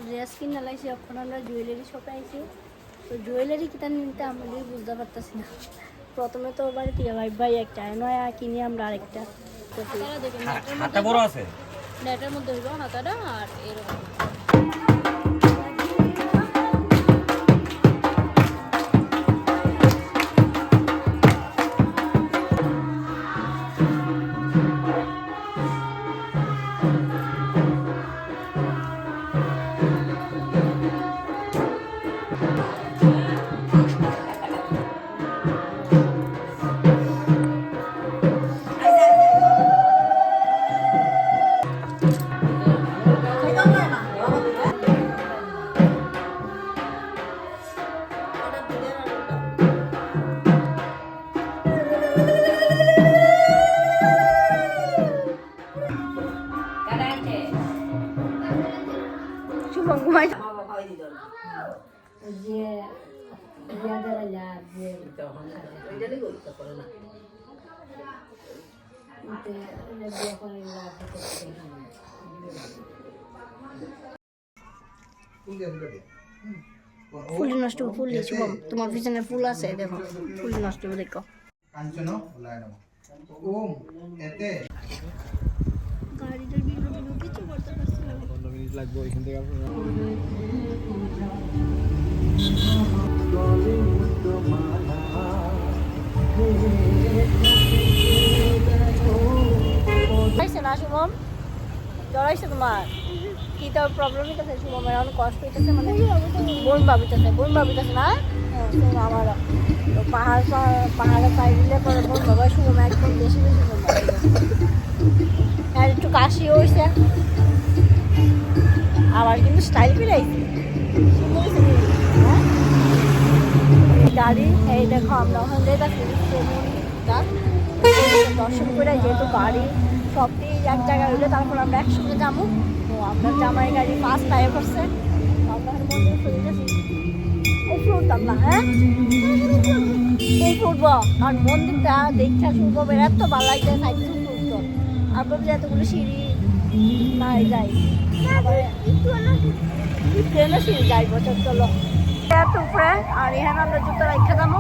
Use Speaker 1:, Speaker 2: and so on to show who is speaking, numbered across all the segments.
Speaker 1: Dress কিনে লাইছি, এখন আমরা জুয়েলারি শপে আইছি। তো জুয়েলারি কিনা নিতে আমাদের বুঝতে পারতেছি না। প্রথমে তো বাড়িতে ভাই একটা নয়া কিনে আমরা আরেকটা
Speaker 2: হাতা বড় আছে,
Speaker 1: নেটের মধ্যে হইব হাতাটা আর এরকম। ফুল নষ্ট ফুল শুভম, তোমার পিছনে ফুল আছে দেখো, ফুল নষ্ট দেখো।
Speaker 3: কাঞ্চন ওলাই নাও ওম এতে
Speaker 1: গাড়িটার বিনো কিছু করতে পারছি না।
Speaker 2: 15 মিনিট লাগবে এখান থেকে আপনারা।
Speaker 1: আইছে না শুভম, জ্বর আইছে তোমার? কি তোর প্রবলেম হইতেছে শুভমের? অনেক কষ্ট হইতেছে, মানে বোন ভাবিতেছে না? আমার পাহাড়ে পাই দিলে পরে বোন বাবা শুভম একদম বেশি বেশি বোন আর একটু কাশিও হয়েছে, আবার কিন্তু স্টাইল ফিরাইছে। গাড়ি এই দেখো আমরা ওখান থেকে দর্শন করে, যেহেতু গাড়ি সবটি এক জায়গায় হইলে তারপর আমরা একসঙ্গে যাবো। তো আপনার জামাই গাড়ি ফার্স্ট টাইম করছে, আমরা মন্দির চলে গেছি। এই ফুটতাম না, হ্যাঁ এই ফুটবো, কারণ মন্দিরটা দেখতে শুনবো এত ভালো লাগছে, সাইকেল ফুটতো আপনার যে এতগুলো সিঁড়ি নাই যাই, ট্রেনে সিঁড়ি যাই বছর চলো এত উপরে। আর এখানে আমরা জুতো রাখা যাবো।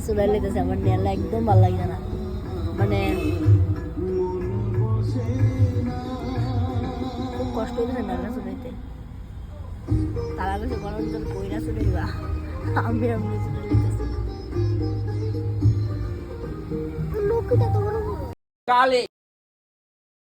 Speaker 1: চুলাই লেগেছে আমার নেলা একদম ভালো লাগে না, মানে খুব কষ্ট হয়েছে নেলা চুলাইতে। তারা কাছে গরম জল কইরা চুলাইবা, আমি চুলাই লেগেছি। লোকটা তো বড় কালে